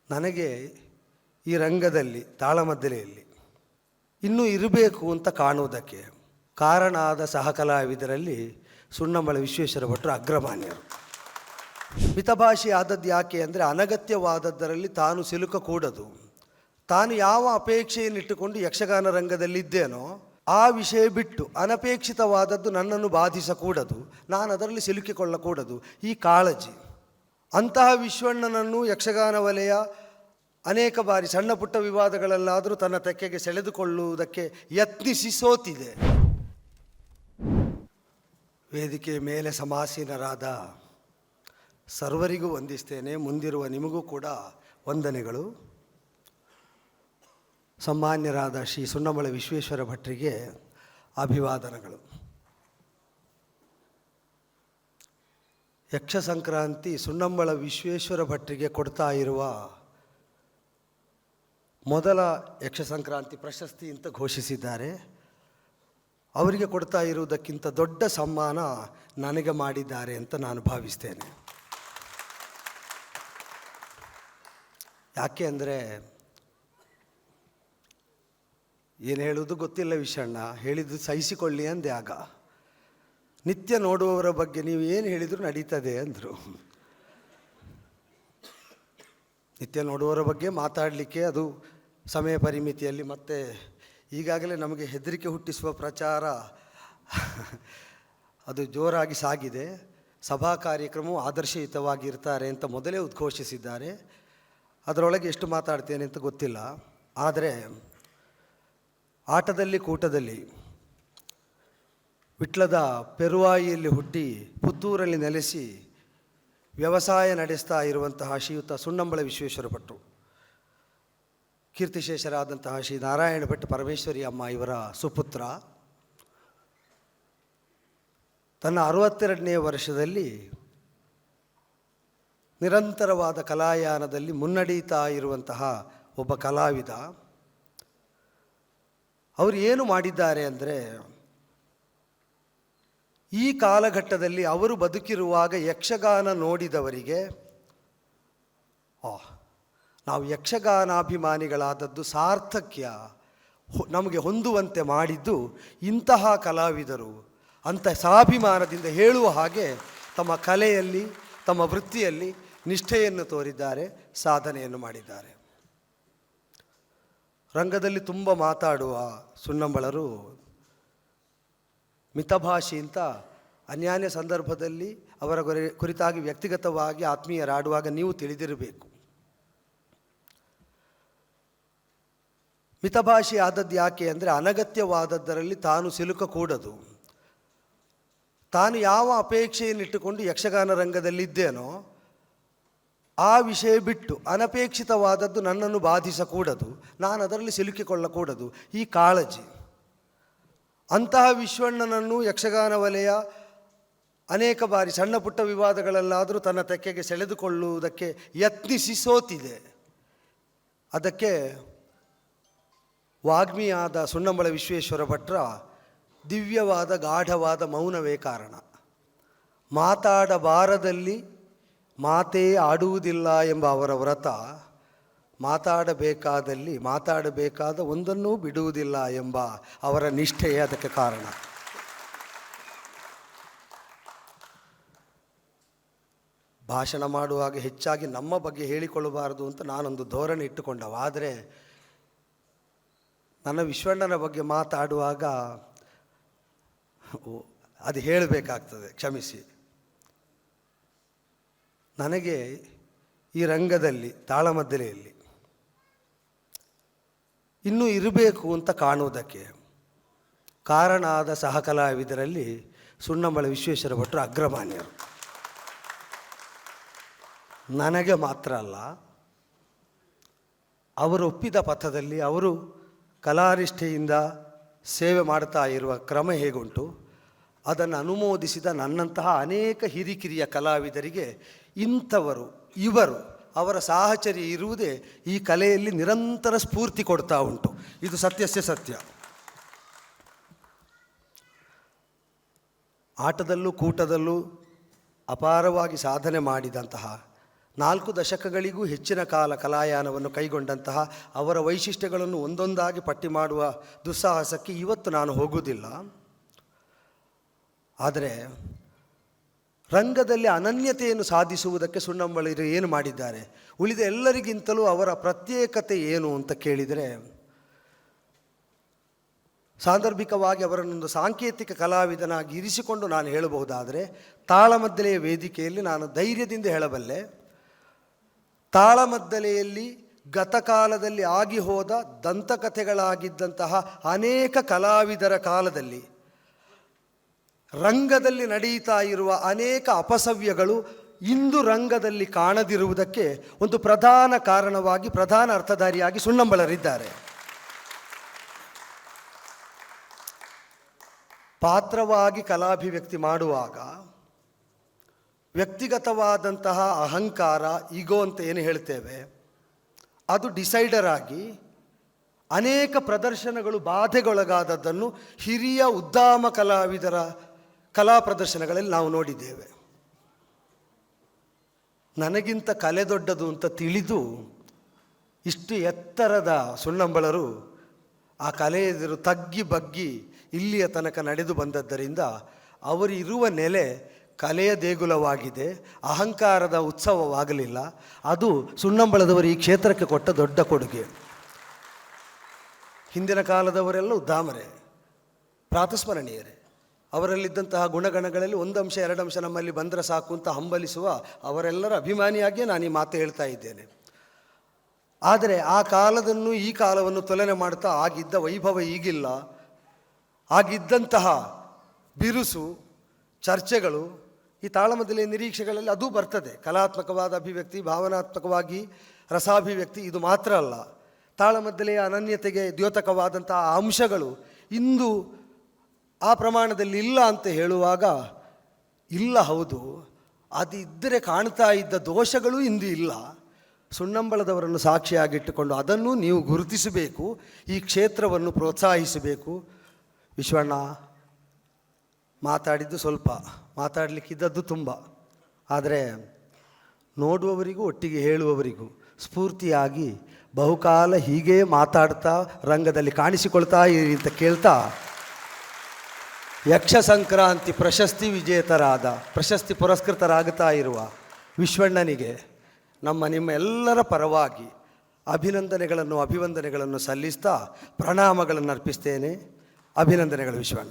ನನಗೆ ಈ ರಂಗದಲ್ಲಿ ತಾಳಮದ್ದಲೆಯಲ್ಲಿ ಇನ್ನೂ ಇರಬೇಕು ಅಂತ ಕಾಣುವುದಕ್ಕೆ ಕಾರಣ ಆದ ಸಹಕಲಾವಿದರಲ್ಲಿ ಸುಣ್ಣಂಬಳ ವಿಶ್ವೇಶ್ವರ ಭಟ್ರು ಅಗ್ರಮಾನ್ಯರು. ಮಿತಭಾಷೆ ಆದದ್ದು ಯಾಕೆ ಅಂದರೆ ಅನಗತ್ಯವಾದದ್ದರಲ್ಲಿ ತಾನು ಸಿಲುಕಕೂಡದು. ತಾನು ಯಾವ ಅಪೇಕ್ಷೆಯನ್ನಿಟ್ಟುಕೊಂಡು ಯಕ್ಷಗಾನ ರಂಗದಲ್ಲಿದ್ದೇನೋ ಆ ವಿಷಯ ಬಿಟ್ಟು ಅನಪೇಕ್ಷಿತವಾದದ್ದು ನನ್ನನ್ನು ಬಾಧಿಸಕೂಡದು, ನಾನು ಅದರಲ್ಲಿ ಸಿಲುಕಿಕೊಳ್ಳಕೂಡದು, ಈ ಕಾಳಜಿ. ಅಂತಹ ವಿಶ್ವಣ್ಣನನ್ನು ಯಕ್ಷಗಾನ ವಲಯ ಅನೇಕ ಬಾರಿ ಸಣ್ಣ ಪುಟ್ಟ ವಿವಾದಗಳಲ್ಲಾದರೂ ತನ್ನ ತೆಕ್ಕೆಗೆ ಸೆಳೆದುಕೊಳ್ಳುವುದಕ್ಕೆ ಯತ್ನಿಸಿ ಸೋತಿದೆ. ವೇದಿಕೆಯ ಮೇಲೆ ಸಮಾಸೀನರಾದ ಸರ್ವರಿಗೂ ವಂದಿಸ್ತೇನೆ. ಮುಂದಿರುವ ನಿಮಗೂ ಕೂಡ ವಂದನೆಗಳು. ಸನ್ಮಾನ್ಯರಾದ ಶ್ರೀ ಸುಣ್ಣಂಬಳ ವಿಶ್ವೇಶ್ವರ ಭಟ್ರಿಗೆ ಅಭಿವಾದನಗಳು. ಯಕ್ಷ ಸಂಕ್ರಾಂತಿ ಸುಣ್ಣಂಬಳ ವಿಶ್ವೇಶ್ವರ ಭಟ್ರಿಗೆ ಕೊಡ್ತಾ ಇರುವ ಮೊದಲ ಯಕ್ಷ ಸಂಕ್ರಾಂತಿ ಪ್ರಶಸ್ತಿ ಅಂತ ಘೋಷಿಸಿದ್ದಾರೆ. ಅವರಿಗೆ ಕೊಡ್ತಾ ಇರುವುದಕ್ಕಿಂತ ದೊಡ್ಡ ಸನ್ಮಾನ ನನಗೆ ಮಾಡಿದ್ದಾರೆ ಅಂತ ನಾನು ಭಾವಿಸ್ತೇನೆ. ಯಾಕೆ ಅಂದರೆ ಏನು ಹೇಳುವುದು ಗೊತ್ತಿಲ್ಲ ವಿಷಣ್ಣ, ಹೇಳಿದ್ದು ಸಹಿಸಿಕೊಳ್ಳಿ ಅಂದೆ. ಆಗ ನಿತ್ಯ ನೋಡುವವರ ಬಗ್ಗೆ ನೀವು ಏನು ಹೇಳಿದರೂ ನಡೀತದೆ ಅಂದರು. ನಿತ್ಯ ನೋಡುವವರ ಬಗ್ಗೆ ಮಾತಾಡಲಿಕ್ಕೆ ಅದು ಸಮಯ ಪರಿಮಿತಿಯಲ್ಲಿ, ಮತ್ತು ಈಗಾಗಲೇ ನಮಗೆ ಹೆದರಿಕೆ ಹುಟ್ಟಿಸುವ ಪ್ರಚಾರ ಅದು ಜೋರಾಗಿ ಸಾಗಿದೆ. ಸಭಾ ಕಾರ್ಯಕ್ರಮವು ಆದರ್ಶಯುತವಾಗಿರ್ತಾರೆ ಅಂತ ಮೊದಲೇ ಉದ್ಘೋಷಿಸಿದ್ದಾರೆ. ಅದರೊಳಗೆ ಎಷ್ಟು ಮಾತಾಡ್ತೇನೆ ಅಂತ ಗೊತ್ತಿಲ್ಲ. ಆದರೆ ಆಟದಲ್ಲಿ ಕೂಟದಲ್ಲಿ ವಿಟ್ಲದ ಪೆರುವಾಯಿಯಲ್ಲಿ ಹುಟ್ಟಿ ಪುತ್ತೂರಲ್ಲಿ ನೆಲೆಸಿ ವ್ಯವಸಾಯ ನಡೆಸ್ತಾ ಇರುವಂತಹ ಶ್ರೀಯುತ ಸುಣ್ಣಂಬಳ ವಿಶ್ವೇಶ್ವರ ಭಟ್ರು, ಕೀರ್ತಿಶೇಷರಾದಂತಹ ಶ್ರೀ ನಾರಾಯಣ ಭಟ್ ಪರಮೇಶ್ವರಿ ಅಮ್ಮ ಇವರ ಸುಪುತ್ರ, ತನ್ನ 62ನೇ ವರ್ಷದಲ್ಲಿ ನಿರಂತರವಾದ ಕಲಾಯಾನದಲ್ಲಿ ಮುನ್ನಡೀತಾ ಇರುವಂತಹ ಒಬ್ಬ ಕಲಾವಿದ. ಅವರು ಏನು ಮಾಡಿದ್ದಾರೆ ಅಂದರೆ, ಈ ಕಾಲಘಟ್ಟದಲ್ಲಿ ಅವರು ಬದುಕಿರುವಾಗ ಯಕ್ಷಗಾನ ನೋಡಿದವರಿಗೆ ನಾವು ಯಕ್ಷಗಾನಾಭಿಮಾನಿಗಳಾದದ್ದು ಸಾರ್ಥಕ್ಯ ನಮಗೆ ಹೊಂದುವಂತೆ ಮಾಡಿದ್ದು ಇಂತಹ ಕಲಾವಿದರು ಅಂತ ಸ್ವಾಭಿಮಾನದಿಂದ ಹೇಳುವ ಹಾಗೆ ತಮ್ಮ ಕಲೆಯಲ್ಲಿ, ತಮ್ಮ ವೃತ್ತಿಯಲ್ಲಿ ನಿಷ್ಠೆಯನ್ನು ತೋರಿದ್ದಾರೆ, ಸಾಧನೆಯನ್ನು ಮಾಡಿದ್ದಾರೆ. ರಂಗದಲ್ಲಿ ತುಂಬ ಮಾತಾಡುವ ಸುಣ್ಣಂಬಳರು ಮಿತಭಾಷೆ ಅಂತ ಅನ್ಯಾನ್ಯ ಸಂದರ್ಭದಲ್ಲಿ ಅವರ ಕುರಿತಾಗಿ ವ್ಯಕ್ತಿಗತವಾಗಿ ಆತ್ಮೀಯರಾಡುವಾಗ ನೀವು ತಿಳಿದಿರಬೇಕು. ಮಿತಭಾಷೆ ಆದದ್ದು ಯಾಕೆ ಅಂದರೆ ಅನಗತ್ಯವಾದದ್ದರಲ್ಲಿ ತಾನು ಸಿಲುಕಕೂಡದು. ತಾನು ಯಾವ ಅಪೇಕ್ಷೆಯನ್ನಿಟ್ಟುಕೊಂಡು ಯಕ್ಷಗಾನ ರಂಗದಲ್ಲಿದ್ದೇನೋ ಆ ವಿಷಯ ಬಿಟ್ಟು ಅನಪೇಕ್ಷಿತವಾದದ್ದು ನನ್ನನ್ನು ಬಾಧಿಸಕೂಡದು, ನಾನು ಅದರಲ್ಲಿ ಸಿಲುಕಿಕೊಳ್ಳಕೂಡದು, ಈ ಕಾಳಜಿ. ಅಂತಹ ವಿಶ್ವಣ್ಣನನ್ನು ಯಕ್ಷಗಾನ ವಲಯ ಅನೇಕ ಬಾರಿ ಸಣ್ಣ ಪುಟ್ಟ ವಿವಾದಗಳಲ್ಲಾದರೂ ತನ್ನ ತೆಕ್ಕೆಗೆ ಸೆಳೆದುಕೊಳ್ಳುವುದಕ್ಕೆ ಯತ್ನಿಸಿ ಸೋತಿದೆ. ಅದಕ್ಕೆ ವಾಗ್ಮಿಯಾದ ಸುಣ್ಣಂಬಳ ವಿಶ್ವೇಶ್ವರ ಭಟ್ರ ದಿವ್ಯವಾದ ಗಾಢವಾದ ಮೌನವೇ ಕಾರಣ. ಮಾತಾಡಬಾರದಲ್ಲಿ ಮಾತೇ ಆಡುವುದಿಲ್ಲ ಎಂಬ ಅವರ ವ್ರತ, ಮಾತಾಡಬೇಕಾದಲ್ಲಿ ಮಾತಾಡಬೇಕಾದ ಒಂದನ್ನೂ ಬಿಡುವುದಿಲ್ಲ ಎಂಬ ಅವರ ನಿಷ್ಠೆಯೇ ಅದಕ್ಕೆ ಕಾರಣ. ಭಾಷಣ ಮಾಡುವಾಗ ಹೆಚ್ಚಾಗಿ ನಮ್ಮ ಬಗ್ಗೆ ಹೇಳಿಕೊಳ್ಳಬಾರದು ಅಂತ ನಾನೊಂದು ಧೋರಣೆ ಇಟ್ಟುಕೊಂಡವ. ಆದರೆ ನನ್ನ ವಿಶ್ವಣ್ಣನ ಬಗ್ಗೆ ಮಾತಾಡುವಾಗ ಅದು ಹೇಳಬೇಕಾಗ್ತದೆ, ಕ್ಷಮಿಸಿ. ನನಗೆ ಈ ರಂಗದಲ್ಲಿ ತಾಳಮದ್ದಲೆಯಲ್ಲಿ ಇನ್ನೂ ಇರಬೇಕು ಅಂತ ಕಾಣುವುದಕ್ಕೆ ಕಾರಣ ಆದ ಸಹಕಲಾವಿದರಲ್ಲಿ ಸುಣ್ಣಂಬಳ ವಿಶ್ವೇಶ್ವರ ಭಟ್ರು ಅಗ್ರಮಾನ್ಯರು. ನನಗೆ ಮಾತ್ರ ಅಲ್ಲ, ಅವರು ಒಪ್ಪಿದ ಪಥದಲ್ಲಿ ಅವರು ಕಲಾನಿಷ್ಠೆಯಿಂದ ಸೇವೆ ಮಾಡ್ತಾ ಇರುವ ಕ್ರಮ ಹೇಗುಂಟು ಅದನ್ನು ಅನುಮೋದಿಸಿದ ನನ್ನಂತಹ ಅನೇಕ ಹಿರಿಕಿರಿಯ ಕಲಾವಿದರಿಗೆ ಇಂಥವರು ಇವರು ಅವರ ಸಾಹಚರ್ಯ ಇರುವುದೇ ಈ ಕಲೆಯಲ್ಲಿ ನಿರಂತರ ಸ್ಫೂರ್ತಿ ಕೊಡ್ತಾ ಉಂಟು. ಇದು ಸತ್ಯಸ್ಯ ಸತ್ಯ. ಆಟದಲ್ಲೂ ಕೂಟದಲ್ಲೂ ಅಪಾರವಾಗಿ ಸಾಧನೆ ಮಾಡಿದಂತಹ 4 ದಶಕಗಳಿಗೂ ಹೆಚ್ಚಿನ ಕಾಲ ಕಲಾಯಾನವನ್ನು ಕೈಗೊಂಡಂತಹ ಅವರ ವೈಶಿಷ್ಟ್ಯಗಳನ್ನು ಒಂದೊಂದಾಗಿ ಪಟ್ಟಿ ಮಾಡುವ ದುಸ್ಸಾಹಸಕ್ಕೆ ಇವತ್ತು ನಾನು ಹೋಗುವುದಿಲ್ಲ. ಆದರೆ ರಂಗದಲ್ಲಿ ಅನನ್ಯತೆಯನ್ನು ಸಾಧಿಸುವುದಕ್ಕೆ ಸುಣ್ಣಂಬಳರು ಏನು ಮಾಡಿದ್ದಾರೆ, ಉಳಿದ ಎಲ್ಲರಿಗಿಂತಲೂ ಅವರ ಪ್ರತ್ಯೇಕತೆ ಏನು ಅಂತ ಕೇಳಿದರೆ, ಸಾಂದರ್ಭಿಕವಾಗಿ ಅವರನ್ನೊಂದು ಸಾಂಕೇತಿಕ ಕಲಾವಿದನಾಗಿ ಇರಿಸಿಕೊಂಡು ನಾನು ಹೇಳಬಹುದಾದರೆ, ತಾಳಮದ್ದಲೆಯ ವೇದಿಕೆಯಲ್ಲಿ ನಾನು ಧೈರ್ಯದಿಂದ ಹೇಳಬಲ್ಲೆ, ತಾಳಮದ್ದಲೆಯಲ್ಲಿ ಗತಕಾಲದಲ್ಲಿ ಆಗಿ ಹೋದ ದಂತಕಥೆಗಳಾಗಿದ್ದಂತಹ ಅನೇಕ ಕಲಾವಿದರ ಕಾಲದಲ್ಲಿ ರಂಗದಲ್ಲಿ ನಡೆಯುತ್ತಾ ಇರುವ ಅನೇಕ ಅಪಸವ್ಯಗಳು ಇಂದು ರಂಗದಲ್ಲಿ ಕಾಣದಿರುವುದಕ್ಕೆ ಒಂದು ಪ್ರಧಾನ ಕಾರಣವಾಗಿ, ಪ್ರಧಾನ ಅರ್ಥಧಾರಿಯಾಗಿ ಸುಣ್ಣಂಬಳರಿದ್ದಾರೆ. ಪಾತ್ರವಾಗಿ ಕಲಾಭಿವ್ಯಕ್ತಿ ಮಾಡುವಾಗ ವ್ಯಕ್ತಿಗತವಾದಂತಹ ಅಹಂಕಾರ, ಈಗೋ ಅಂತ ಏನು ಹೇಳ್ತೇವೆ, ಅದು ಡಿಸೈಡರ್ ಆಗಿ ಅನೇಕ ಪ್ರದರ್ಶನಗಳು ಬಾಧೆಗೊಳಗಾದದ್ದನ್ನು ಹಿರಿಯ ಉದ್ದಾಮ ಕಲಾವಿದರ ಕಲಾ ಪ್ರದರ್ಶನಗಳಲ್ಲಿ ನಾವು ನೋಡಿದ್ದೇವೆ. ನನಗಿಂತ ಕಲೆ ದೊಡ್ಡದು ಅಂತ ತಿಳಿದು ಇಷ್ಟು ಎತ್ತರದ ಸುಣ್ಣಂಬಳರು ಆ ಕಲೆ ಎದುರು ತಗ್ಗಿ ಬಗ್ಗಿ ಇಲ್ಲಿಯ ತನಕ ನಡೆದು ಬಂದದ್ದರಿಂದ ಅವರು ಇರುವ ನೆಲೆ ಕಲೆಯ ದೇಗುಲವಾಗಿದೆ, ಅಹಂಕಾರದ ಉತ್ಸವವಾಗಲಿಲ್ಲ. ಅದು ಸುಣ್ಣಂಬಳದವರು ಈ ಕ್ಷೇತ್ರಕ್ಕೆ ಕೊಟ್ಟ ದೊಡ್ಡ ಕೊಡುಗೆ. ಹಿಂದಿನ ಕಾಲದವರೆಲ್ಲ ಉದ್ದಾಮರೇ, ಪ್ರಾತಸ್ಮರಣೀಯರೇ. ಅವರಲ್ಲಿದ್ದಂತಹ ಗುಣಗಣಗಳಲ್ಲಿ 1 ಅಂಶ 2 ಅಂಶ ನಮ್ಮಲ್ಲಿ ಬಂದರೆ ಸಾಕು ಅಂತ ಹಂಬಲಿಸುವ ಅವರೆಲ್ಲರ ಅಭಿಮಾನಿಯಾಗಿಯೇ ನಾನು ಈ ಮಾತು ಹೇಳ್ತಾ ಇದ್ದೇನೆ. ಆದರೆ ಆ ಕಾಲದನ್ನು ಈ ಕಾಲವನ್ನು ತುಲನೆ ಮಾಡ್ತಾ ಆಗಿದ್ದ ವೈಭವ ಈಗಿಲ್ಲ. ಆಗಿದ್ದಂತಹ ಬಿರುಸು, ಚರ್ಚೆಗಳು, ಈ ತಾಳಮದ್ದಲೆಯ ನಿರೀಕ್ಷೆಗಳಲ್ಲಿ ಅದೂ ಬರ್ತದೆ. ಕಲಾತ್ಮಕವಾದ ಅಭಿವ್ಯಕ್ತಿ, ಭಾವನಾತ್ಮಕವಾಗಿ ರಸಾಭಿವ್ಯಕ್ತಿ, ಇದು ಮಾತ್ರ ಅಲ್ಲ. ತಾಳಮದ್ದಲೆಯ ಅನನ್ಯತೆಗೆ ದ್ಯೋತಕವಾದಂತಹ ಅಂಶಗಳು ಇಂದು ಆ ಪ್ರಮಾಣದಲ್ಲಿ ಇಲ್ಲ ಅಂತ ಹೇಳುವಾಗ, ಇಲ್ಲ, ಹೌದು, ಅದು ಇದ್ದರೆ ಕಾಣ್ತಾ ಇದ್ದ ದೋಷಗಳು ಇಂದು ಇಲ್ಲ. ಸುಣ್ಣಂಬಳದವರನ್ನು ಸಾಕ್ಷಿಯಾಗಿಟ್ಟುಕೊಂಡು ಅದನ್ನು ನೀವು ಗುರುತಿಸಬೇಕು, ಈ ಕ್ಷೇತ್ರವನ್ನು ಪ್ರೋತ್ಸಾಹಿಸಬೇಕು. ವಿಶ್ವಣ್ಣ ಮಾತಾಡಿದ್ದು ಸ್ವಲ್ಪ, ಮಾತಾಡಲಿಕ್ಕಿದ್ದದ್ದು ತುಂಬ. ಆದರೆ ನೋಡುವವರಿಗೂ ಒಟ್ಟಿಗೆ ಹೇಳುವವರಿಗೂ ಸ್ಫೂರ್ತಿಯಾಗಿ ಬಹುಕಾಲ ಹೀಗೇ ಮಾತಾಡ್ತಾ ರಂಗದಲ್ಲಿ ಕಾಣಿಸಿಕೊಳ್ತಾ ಇರಿ ಅಂತ ಕೇಳ್ತಾ, ಯಕ್ಷ ಸಂಕ್ರಾಂತಿ ಪ್ರಶಸ್ತಿ ವಿಜೇತರಾದ, ಪ್ರಶಸ್ತಿ ಪುರಸ್ಕೃತರಾಗುತ್ತಾ ಇರುವ ವಿಶ್ವಣ್ಣನಿಗೆ ನಿಮ್ಮ ಎಲ್ಲರ ಪರವಾಗಿ ಅಭಿವಂದನೆಗಳನ್ನು ಸಲ್ಲಿಸ್ತಾ ಪ್ರಣಾಮಗಳನ್ನು ಅರ್ಪಿಸ್ತೇನೆ. ಅಭಿನಂದನೆಗಳು ವಿಶ್ವಣ್ಣ.